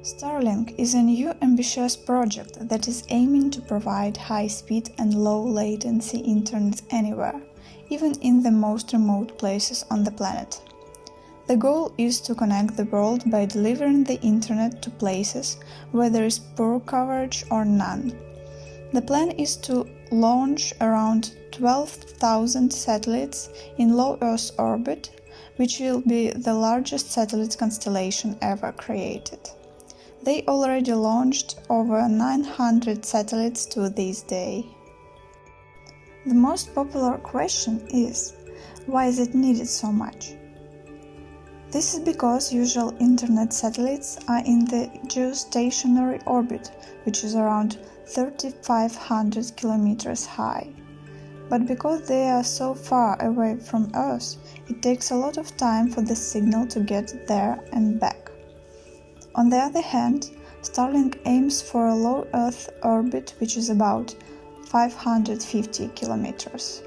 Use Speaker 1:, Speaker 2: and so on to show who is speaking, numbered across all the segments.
Speaker 1: Starlink is a new ambitious project that is aiming to provide high-speed and low-latency internet anywhere, even in the most remote places on the planet. The goal is to connect the world by delivering the internet to places where there is poor coverage or none. The plan is to launch around 12,000 satellites in low Earth orbit, which will be the largest satellite constellation ever created. They already launched over 900 satellites to this day. The most popular question is, why is it needed so much? This is because usual internet satellites are in the geostationary orbit, which is around 3,500 kilometers high. But because they are so far away from Earth, it takes a lot of time for the signal to get there and back. On the other hand, Starlink aims for a low Earth orbit, which is about 550 kilometers.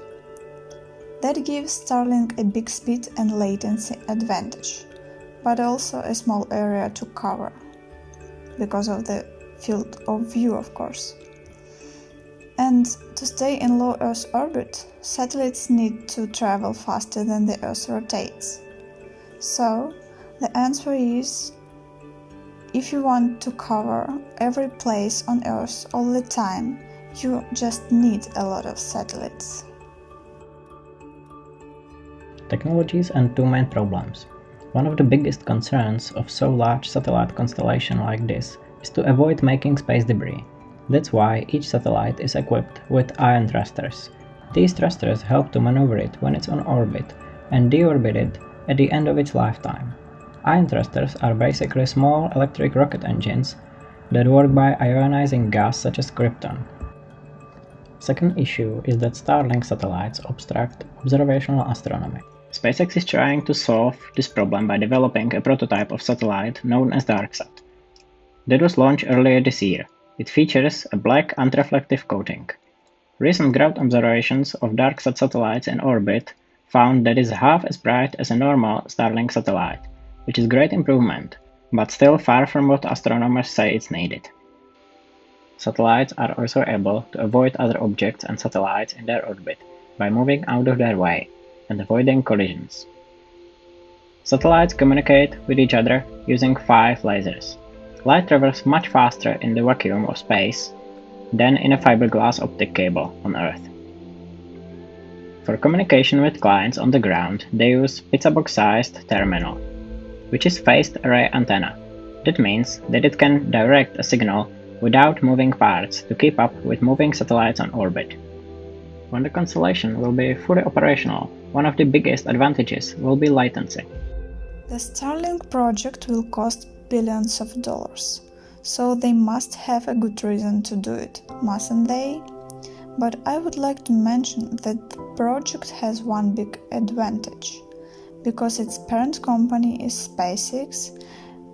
Speaker 1: That gives Starlink a big speed and latency advantage, but also a small area to cover, because of the field of view, of course. And to stay in low Earth orbit, satellites need to travel faster than the Earth rotates. So, the answer is, if you want to cover every place on Earth all the time, you just need a lot of satellites.
Speaker 2: Technologies and two main problems. One of the biggest concerns of so large satellite constellation like this is to avoid making space debris. That's why each satellite is equipped with ion thrusters. These thrusters help to maneuver it when it's on orbit and deorbit it at the end of its lifetime. Ion thrusters are basically small electric rocket engines that work by ionizing gas such as krypton. Second issue is that Starlink satellites obstruct observational astronomy. SpaceX is trying to solve this problem by developing a prototype of satellite known as DarkSat. That was launched earlier this year. It features a black antireflective coating. Recent ground observations of DarkSat satellites in orbit found that it is half as bright as a normal Starlink satellite, which is a great improvement, but still far from what astronomers say is needed. Satellites are also able to avoid other objects and satellites in their orbit by moving out of their way and avoiding collisions. Satellites communicate with each other using 5 lasers. Light travels much faster in the vacuum of space than in a fiberglass optic cable on Earth. For communication with clients on the ground, they use pizza box-sized terminal, which is phased array antenna. That means that it can direct a signal without moving parts to keep up with moving satellites on orbit. When the constellation will be fully operational, one of the biggest advantages will be latency.
Speaker 1: The Starlink project will cost billions of dollars, so they must have a good reason to do it, mustn't they? But I would like to mention that the project has one big advantage, because its parent company is SpaceX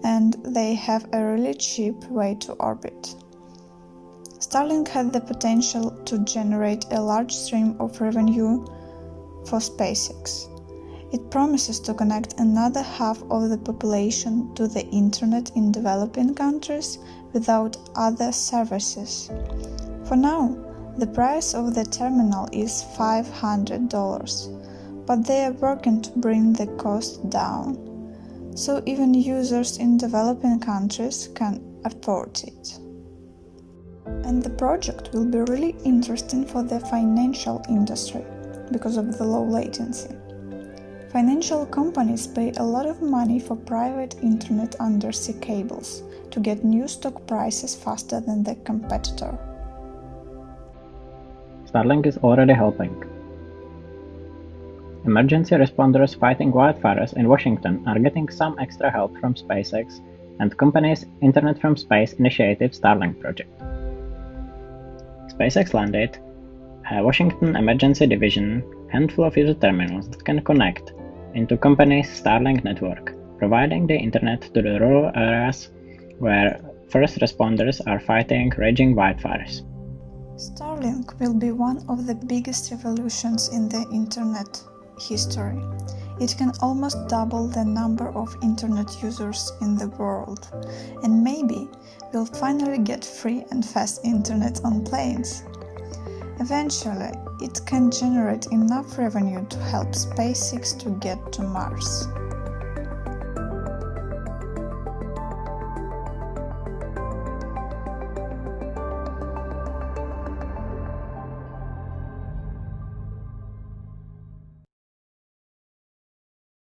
Speaker 1: and they have a really cheap way to orbit. Starlink had the potential to generate a large stream of revenue for SpaceX. It promises to connect another half of the population to the internet in developing countries without other services. For now, the price of the terminal is $500, but they are working to bring the cost down, so even users in developing countries can afford it. And the project will be really interesting for the financial industry because of the low latency. Financial companies pay a lot of money for private internet undersea cables to get new stock prices faster than the competitor.
Speaker 2: Starlink is already helping. Emergency responders fighting wildfires in Washington are getting some extra help from SpaceX and company's Internet from Space initiative Starlink project. SpaceX landed a Washington Emergency Division handful of user terminals that can connect into company's Starlink network, providing the internet to the rural areas where first responders are fighting raging wildfires.
Speaker 1: Starlink will be one of the biggest revolutions in the internet history. It can almost double the number of internet users in the world. And maybe we'll finally get free and fast internet on planes. Eventually, it can generate enough revenue to help SpaceX to get to Mars.